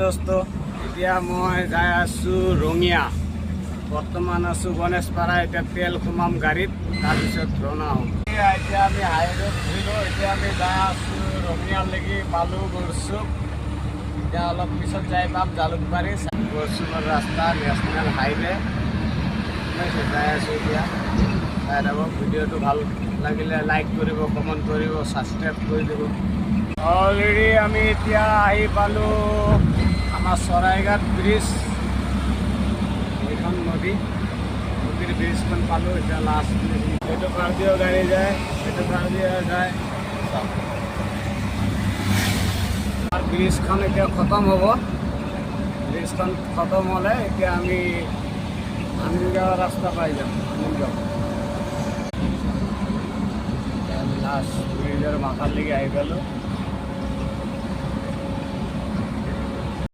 দোস্ত এতিয়া মই যাই আছোঁ ৰঙিয়া বৰ্তমান আছোঁ গণেশপাৰা এতিয়া তেল সোমাম গাড়ীত তাৰপিছত ৰওনা হ'ম এতিয়া আমি হাইৱেত ঘূৰিলোঁ এতিয়া আমি যাই আছোঁ ৰঙিয়ালৈকে পালোঁ গড়চুক এতিয়া অলপ পিছত যাই পাম জালুকবাৰী গড়চুকৰ ৰাস্তা নেশ্যনেল হাইৱে যাই আছোঁ এতিয়া চাই থাকক ভিডিঅ'টো ভাল লাগিলে লাইক কৰিব কমেণ্ট কৰিব ছাবস্ক্ৰাইব কৰি দিব অলৰেডি আমি এতিয়া আহি পালোঁ আমাৰ চৰাইঘাট ব্ৰিজ এইখন নদীৰ ব্ৰিজখন পালোঁ এতিয়া লাষ্ট এইটো পাৰ দিও গাড়ী যায় এইটো পাৰ দিয়া যায় আৰু ব্ৰিজখন এতিয়া খতম হ'ব ব্ৰিজখন খতম হ'লে এতিয়া আমি আমিনগাঁও ৰাস্তা পাই যাম আমিনগাঁও লাষ্ট ব্ৰিজৰ মাথালৈকে আহি পালোঁ